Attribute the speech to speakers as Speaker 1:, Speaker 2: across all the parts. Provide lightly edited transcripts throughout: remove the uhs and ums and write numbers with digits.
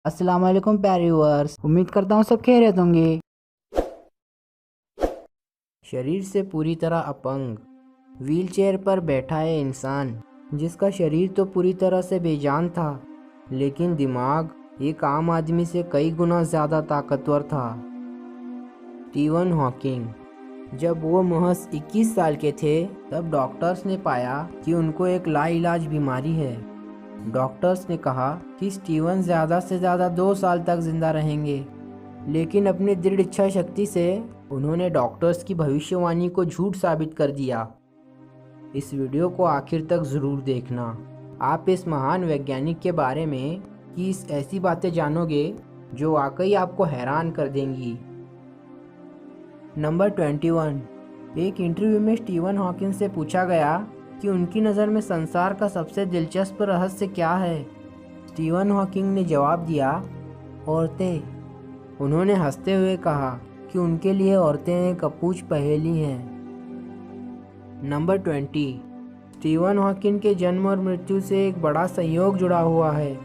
Speaker 1: अस्सलाम वालेकुम प्यारे व्यूअर्स, उम्मीद करता हूँ सब खैरियत होंगे। शरीर से पूरी तरह अपंग, व्हीलचेयर पर बैठा है इंसान जिसका शरीर तो पूरी तरह से बेजान था, लेकिन दिमाग एक आम आदमी से कई गुना ज़्यादा ताकतवर था। स्टीवन हॉकिंग जब वो महज 21 साल के थे तब डॉक्टर्स ने पाया कि उनको एक लाइलाज बीमारी है। डॉक्टर्स ने कहा कि स्टीवन ज़्यादा से ज़्यादा 2 साल तक जिंदा रहेंगे, लेकिन अपनी दृढ़ इच्छा शक्ति से उन्होंने डॉक्टर्स की भविष्यवाणी को झूठ साबित कर दिया। इस वीडियो को आखिर तक ज़रूर देखना। आप इस महान वैज्ञानिक के बारे में कि ऐसी बातें जानोगे जो वाकई आपको हैरान कर देंगी। नंबर 21। एक इंटरव्यू में स्टीवन हॉकिंग से पूछा गया कि उनकी नज़र में संसार का सबसे दिलचस्प रहस्य क्या है। स्टीवन हॉकिंग ने जवाब दिया, औरतें। उन्होंने हंसते हुए कहा कि उनके लिए औरतें एक अपूछ पहेली हैं। नंबर 20। स्टीवन हॉकिंग के जन्म और मृत्यु से एक बड़ा संयोग जुड़ा हुआ है।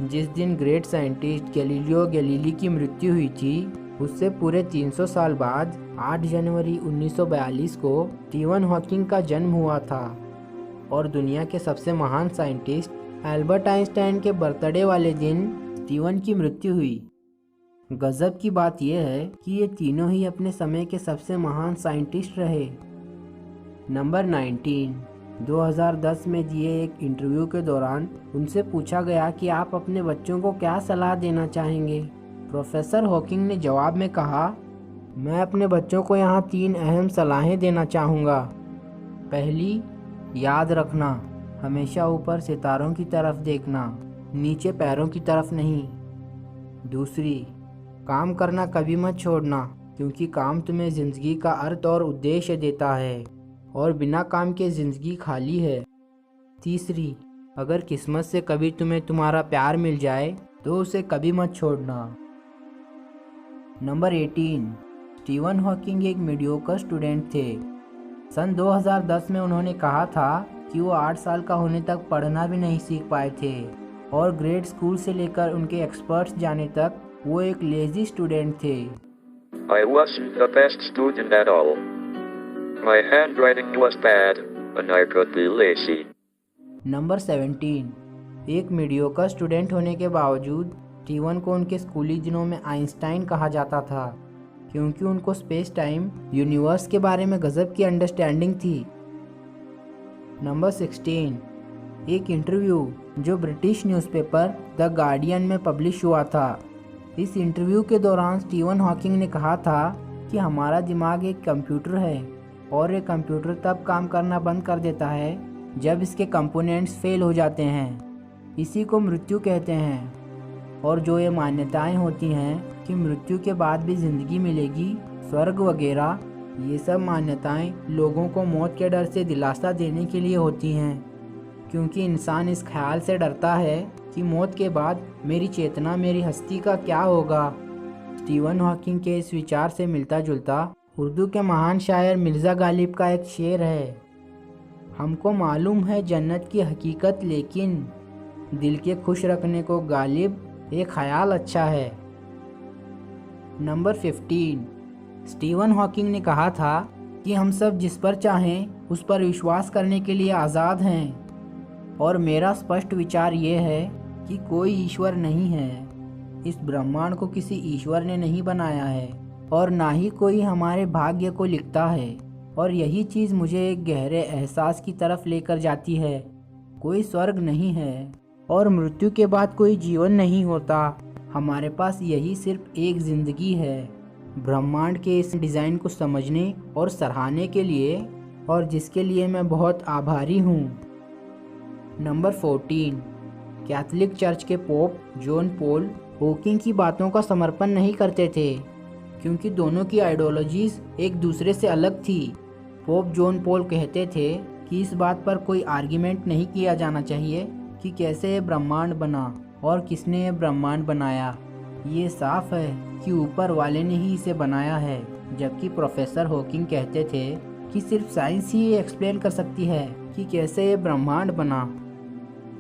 Speaker 1: जिस दिन ग्रेट साइंटिस्ट गैलीलियो गैलीली की मृत्यु हुई थी, उससे पूरे 300 साल बाद 8 जनवरी 1942 को स्टीवन हॉकिंग का जन्म हुआ था और दुनिया के सबसे महान साइंटिस्ट एल्बर्ट आइंस्टाइन के बर्थडे वाले दिन स्टीवन की मृत्यु हुई। गजब की बात यह है कि ये तीनों ही अपने समय के सबसे महान साइंटिस्ट रहे। नंबर 19। 2010 में दिए एक इंटरव्यू के दौरान उनसे पूछा गया कि आप अपने बच्चों को क्या सलाह देना चाहेंगे। प्रोफेसर हॉकिंग ने जवाब में कहा, मैं अपने बच्चों को यहाँ 3 अहम सलाहें देना चाहूँगा। पहली, याद रखना, हमेशा ऊपर सितारों की तरफ देखना, नीचे पैरों की तरफ नहीं। दूसरी, काम करना कभी मत छोड़ना, क्योंकि काम तुम्हें ज़िंदगी का अर्थ और उद्देश्य देता है और बिना काम के ज़िंदगी खाली है। तीसरी, अगर किस्मत से कभी तुम्हें तुम्हारा प्यार मिल जाए तो उसे कभी मत छोड़ना। नंबर 18। स्टीवन हॉकिंग एक मीडियोकर स्टूडेंट थे। सन 2010 में उन्होंने कहा था कि वो 8 साल का होने तक पढ़ना भी नहीं सीख पाए थे और ग्रेड स्कूल से लेकर उनके एक्सपर्ट्स जाने तक वो एक लेजी स्टूडेंट थे।
Speaker 2: I wasn't the best student at all. My handwriting was bad and I could be lazy.
Speaker 1: Number 17। एक मीडियोकर स्टूडेंट होने के बावजूद स्टीवन को उनके स्कूली दिनों में आइंस्टाइन कहा जाता था, क्योंकि उनको स्पेस टाइम यूनिवर्स के बारे में गजब की अंडरस्टैंडिंग थी। नंबर 16। एक इंटरव्यू जो ब्रिटिश न्यूज़पेपर द गार्डियन में पब्लिश हुआ था। इस इंटरव्यू के दौरान स्टीवन हॉकिंग ने कहा था कि हमारा दिमाग एक कंप्यूटर है और एक कंप्यूटर तब काम करना बंद कर देता है जब इसके कंपोनेंट्स फेल हो जाते हैं। इसी को मृत्यु कहते हैं। और जो ये मान्यताएं होती हैं कि मृत्यु के बाद भी ज़िंदगी मिलेगी, स्वर्ग वगैरह, ये सब मान्यताएं लोगों को मौत के डर से दिलासा देने के लिए होती हैं, क्योंकि इंसान इस ख्याल से डरता है कि मौत के बाद मेरी चेतना, मेरी हस्ती का क्या होगा। स्टीवन हॉकिंग के इस विचार से मिलता जुलता उर्दू के महान शायर मिर्ज़ा गालिब का एक शेर है, हमको मालूम है जन्नत की हकीकत, लेकिन दिल के खुश रखने को गालिब एक ख्याल अच्छा है। नंबर 15। स्टीवन हॉकिंग ने कहा था कि हम सब जिस पर चाहें उस पर विश्वास करने के लिए आज़ाद हैं, और मेरा स्पष्ट विचार ये है कि कोई ईश्वर नहीं है। इस ब्रह्मांड को किसी ईश्वर ने नहीं बनाया है और ना ही कोई हमारे भाग्य को लिखता है, और यही चीज़ मुझे एक गहरे एहसास की तरफ लेकर जाती है। कोई स्वर्ग नहीं है और मृत्यु के बाद कोई जीवन नहीं होता। हमारे पास यही सिर्फ एक ज़िंदगी है। ब्रह्मांड के इस डिज़ाइन को समझने और सराहने के लिए, और जिसके लिए मैं बहुत आभारी हूँ। नंबर 14। कैथोलिक चर्च के पोप जॉन पॉल हॉकिंग की बातों का समर्थन नहीं करते थे, क्योंकि दोनों की आइडियोलॉजीज़ एक दूसरे से अलग थी। पोप जॉन पॉल कहते थे कि इस बात पर कोई आर्गुमेंट नहीं किया जाना चाहिए कि कैसे ये ब्रह्मांड बना और किसने ये ब्रह्मांड बनाया। ये साफ है कि ऊपर वाले ने ही इसे बनाया है, जबकि प्रोफेसर हॉकिंग कहते थे कि सिर्फ साइंस ही ये एक्सप्लेन कर सकती है कि कैसे ये ब्रह्मांड बना।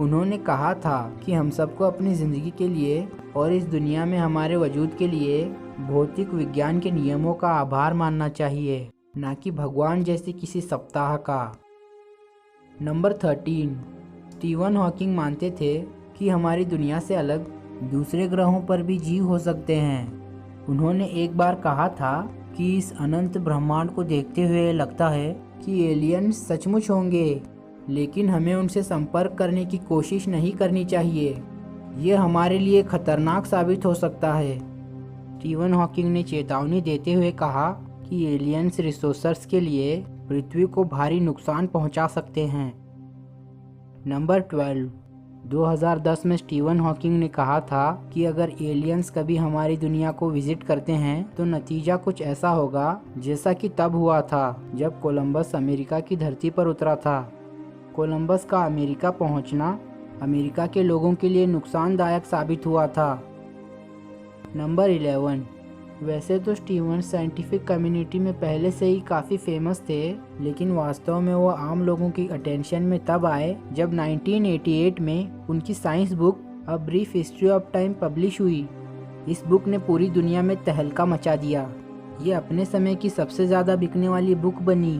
Speaker 1: उन्होंने कहा था कि हम सबको अपनी ज़िंदगी के लिए और इस दुनिया में हमारे वजूद के लिए भौतिक विज्ञान के नियमों का आभार मानना चाहिए, ना कि भगवान जैसे किसी सप्ताह का। नंबर 13, स्टीवन हॉकिंग मानते थे कि हमारी दुनिया से अलग दूसरे ग्रहों पर भी जीव हो सकते हैं। उन्होंने एक बार कहा था कि इस अनंत ब्रह्मांड को देखते हुए लगता है कि एलियंस सचमुच होंगे, लेकिन हमें उनसे संपर्क करने की कोशिश नहीं करनी चाहिए। ये हमारे लिए खतरनाक साबित हो सकता है। स्टीवन हॉकिंग ने चेतावनी देते हुए कहा कि एलियंस रिसोर्सर्स के लिए पृथ्वी को भारी नुकसान पहुंचा सकते हैं। नंबर 12, 2010 में स्टीवन हॉकिंग ने कहा था कि अगर एलियंस कभी हमारी दुनिया को विजिट करते हैं तो नतीजा कुछ ऐसा होगा जैसा कि तब हुआ था जब कोलंबस अमेरिका की धरती पर उतरा था। कोलंबस का अमेरिका पहुंचना अमेरिका के लोगों के लिए नुकसानदायक साबित हुआ था। नंबर 11, वैसे तो स्टीवन साइंटिफिक कम्युनिटी में पहले से ही काफ़ी फेमस थे, लेकिन वास्तव में वो आम लोगों की अटेंशन में तब आए जब 1988 में उनकी science book a brief history of time publish हुई। इस बुक ने पूरी दुनिया में तहलका मचा दिया। ये अपने समय की सबसे ज़्यादा बिकने वाली बुक बनी।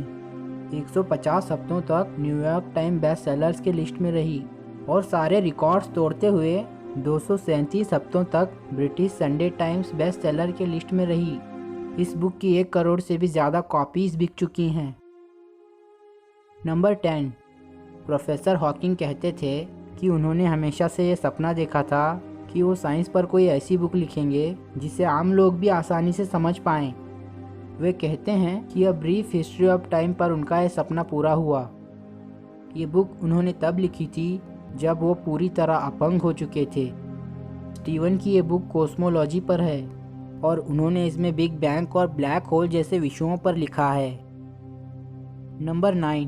Speaker 1: 150 हफ्तों तक न्यूयॉर्क टाइम बेस्ट सेलर्स के लिस्ट में रही और सारे रिकॉर्ड्स तोड़ते हुए 237 हफ्तों तक British Sunday times best seller के लिस्ट में रही। इस बुक की 1 करोड़ से भी ज़्यादा कॉपीज़ बिक चुकी हैं। नंबर 10, प्रोफेसर हॉकिंग कहते थे कि उन्होंने हमेशा से ये सपना देखा था कि वो साइंस पर कोई ऐसी बुक लिखेंगे जिसे आम लोग भी आसानी से समझ पाएं। वे कहते हैं कि a brief history of time पर उनका यह सपना पूरा हुआ। ये बुक उन्होंने तब लिखी थी जब वो पूरी तरह अपंग हो चुके थे। स्टीवन की ये बुक कॉस्मोलॉजी पर है और उन्होंने इसमें बिग बैंग और ब्लैक होल जैसे विषयों पर लिखा है। नंबर 9,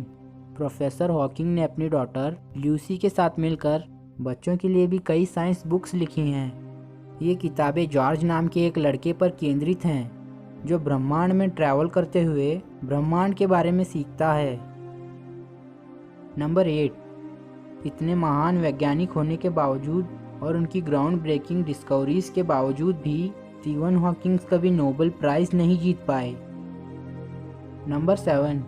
Speaker 1: प्रोफेसर हॉकिंग ने अपनी डॉटर ल्यूसी के साथ मिलकर बच्चों के लिए भी कई साइंस बुक्स लिखी हैं। ये किताबें जॉर्ज नाम के एक लड़के पर केंद्रित हैं जो ब्रह्मांड में ट्रैवल करते हुए ब्रह्मांड के बारे में सीखता है। नंबर 8, इतने महान वैज्ञानिक होने के बावजूद और उनकी ग्राउंड ब्रेकिंग डिस्कवरीज के बावजूद भी स्टीवन हॉकिंग कभी नोबेल प्राइज़ नहीं जीत पाए। नंबर 7,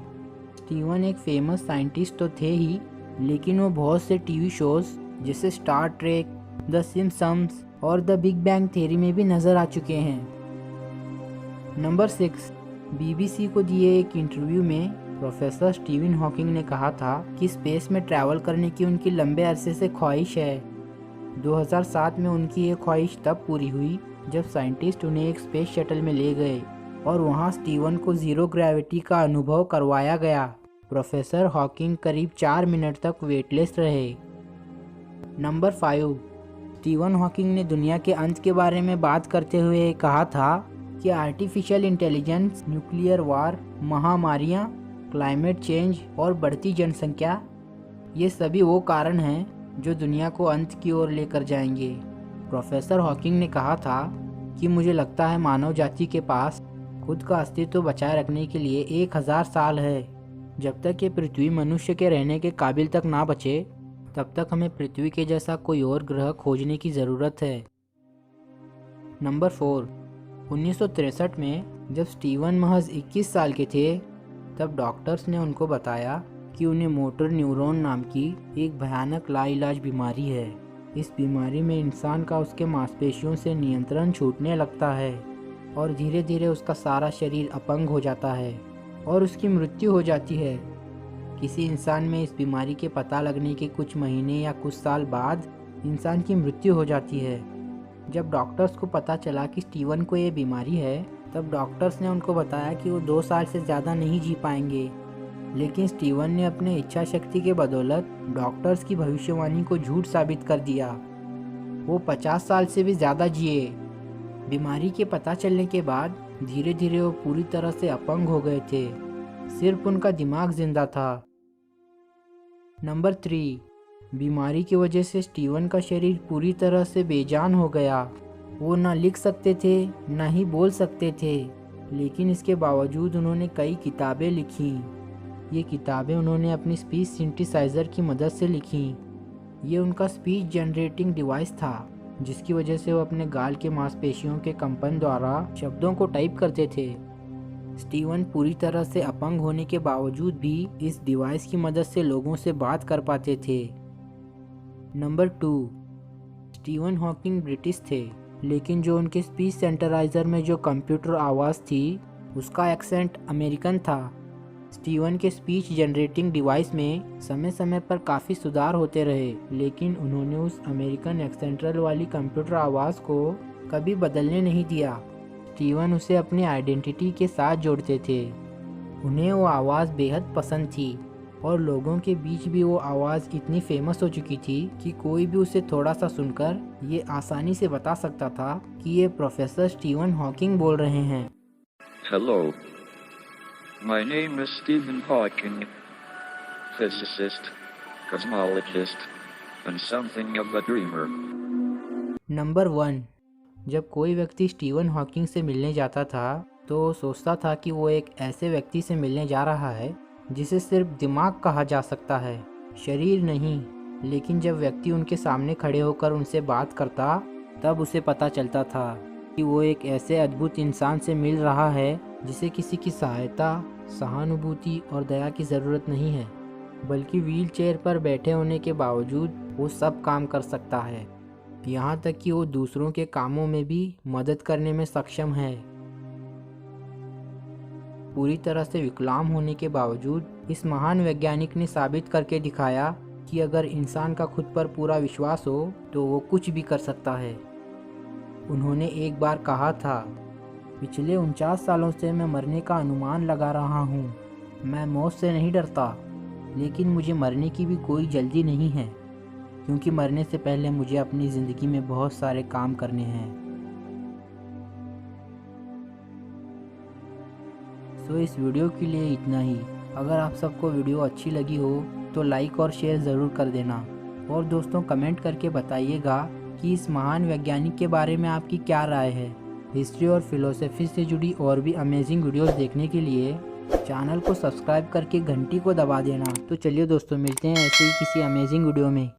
Speaker 1: स्टीवन एक फेमस साइंटिस्ट तो थे ही, लेकिन वो बहुत से टीवी शोज जैसे स्टार ट्रेक, द सिम्पसन्स और द बिग बैंग थ्योरी में भी नज़र आ चुके हैं। नंबर 6, बीबीसी को दिए एक इंटरव्यू में प्रोफेसर स्टीवन हॉकिंग ने कहा था कि स्पेस में ट्रैवल करने की उनकी लंबे अरसे से ख्वाहिश है। 2007 में उनकी ये ख्वाहिश तब पूरी हुई जब साइंटिस्ट उन्हें एक स्पेस शटल में ले गए और वहाँ स्टीवन को ज़ीरो ग्रेविटी का अनुभव करवाया गया। प्रोफेसर हॉकिंग करीब 4 मिनट तक वेटलेस रहे। नंबर 5, स्टीवन हॉकिंग ने दुनिया के अंत के बारे में बात करते हुए कहा था कि आर्टिफिशियल इंटेलिजेंस, न्यूक्लियर वार, महामारियाँ, क्लाइमेट चेंज और बढ़ती जनसंख्या, ये सभी वो कारण हैं जो दुनिया को अंत की ओर लेकर जाएंगे। प्रोफेसर हॉकिंग ने कहा था कि मुझे लगता है मानव जाति के पास खुद का अस्तित्व बचाए रखने के लिए 1000 साल है। जब तक ये पृथ्वी मनुष्य के रहने के काबिल तक ना बचे, तब तक हमें पृथ्वी के जैसा कोई और ग्रह खोजने की ज़रूरत है। नंबर 4, 1963 में जब स्टीवन महज 21 साल के थे, तब डॉक्टर्स ने उनको बताया कि उन्हें मोटर न्यूरॉन नाम की एक भयानक लाइलाज बीमारी है। इस बीमारी में इंसान का उसके मांसपेशियों से नियंत्रण छूटने लगता है और धीरे धीरे उसका सारा शरीर अपंग हो जाता है और उसकी मृत्यु हो जाती है। किसी इंसान में इस बीमारी के पता लगने के कुछ महीने या कुछ साल बाद इंसान की मृत्यु हो जाती है। जब डॉक्टर्स को पता चला कि स्टीवन को ये बीमारी है, तब डॉक्टर्स ने उनको बताया कि वो 2 साल से ज़्यादा नहीं जी पाएंगे, लेकिन स्टीवन ने अपने इच्छा शक्ति के बदौलत डॉक्टर्स की भविष्यवाणी को झूठ साबित कर दिया। वो 50 साल से भी ज़्यादा जिए। बीमारी के पता चलने के बाद धीरे धीरे वो पूरी तरह से अपंग हो गए थे, सिर्फ उनका दिमाग जिंदा था। नंबर 3, बीमारी की वजह से स्टीवन का शरीर पूरी तरह से बेजान हो गया। वो ना लिख सकते थे, ना ही बोल सकते थे, लेकिन इसके बावजूद उन्होंने कई किताबें लिखी। ये किताबें उन्होंने अपनी स्पीच सिंथेसाइज़र की मदद से लिखी। ये उनका स्पीच जनरेटिंग डिवाइस था जिसकी वजह से वो अपने गाल के मांसपेशियों के कंपन द्वारा शब्दों को टाइप करते थे। स्टीवन पूरी तरह से अपंग होने के बावजूद भी इस डिवाइस की मदद से लोगों से बात कर पाते थे। नंबर 2, स्टीवन हॉकिंग ब्रिटिश थे, लेकिन जो उनके स्पीच सेंटराइजर में जो कंप्यूटर आवाज़ थी उसका एक्सेंट अमेरिकन था। स्टीवन के स्पीच जनरेटिंग डिवाइस में समय समय पर काफ़ी सुधार होते रहे, लेकिन उन्होंने उस अमेरिकन एक्सेंट्रल वाली कंप्यूटर आवाज़ को कभी बदलने नहीं दिया। स्टीवन उसे अपनी आइडेंटिटी के साथ जोड़ते थे। उन्हें वो आवाज़ बेहद पसंद थी और लोगों के बीच भी वो आवाज़ इतनी फेमस हो चुकी थी कि कोई भी उसे थोड़ा सा सुनकर ये आसानी से बता सकता था कि ये प्रोफेसर स्टीवन हॉकिंग बोल रहे हैं।
Speaker 2: Hello. My name is Stephen Hawking, physicist, cosmologist, and something of a dreamer.
Speaker 1: Number 1, जब कोई व्यक्ति स्टीवन हॉकिंग से मिलने जाता था तो सोचता था कि वो एक ऐसे व्यक्ति से मिलने जा रहा है जिसे सिर्फ दिमाग कहा जा सकता है, शरीर नहीं। लेकिन जब व्यक्ति उनके सामने खड़े होकर उनसे बात करता तब उसे पता चलता था कि वो एक ऐसे अद्भुत इंसान से मिल रहा है जिसे किसी की सहायता, सहानुभूति और दया की ज़रूरत नहीं है, बल्कि व्हीलचेयर पर बैठे होने के बावजूद वो सब काम कर सकता है, यहाँ तक कि वो दूसरों के कामों में भी मदद करने में सक्षम है। पूरी तरह से विकलांग होने के बावजूद इस महान वैज्ञानिक ने साबित करके दिखाया कि अगर इंसान का खुद पर पूरा विश्वास हो तो वो कुछ भी कर सकता है। उन्होंने एक बार कहा था, पिछले 49 सालों से मैं मरने का अनुमान लगा रहा हूँ। मैं मौत से नहीं डरता, लेकिन मुझे मरने की भी कोई जल्दी नहीं है, क्योंकि मरने से पहले मुझे अपनी ज़िंदगी में बहुत सारे काम करने हैं। तो इस वीडियो के लिए इतना ही। अगर आप सबको वीडियो अच्छी लगी हो तो लाइक और शेयर ज़रूर कर देना, और दोस्तों कमेंट करके बताइएगा कि इस महान वैज्ञानिक के बारे में आपकी क्या राय है। हिस्ट्री और फिलोसफी से जुड़ी और भी अमेजिंग वीडियोस देखने के लिए चैनल को सब्सक्राइब करके घंटी को दबा देना। तो चलिए दोस्तों, मिलते हैं ऐसे ही किसी अमेजिंग वीडियो में।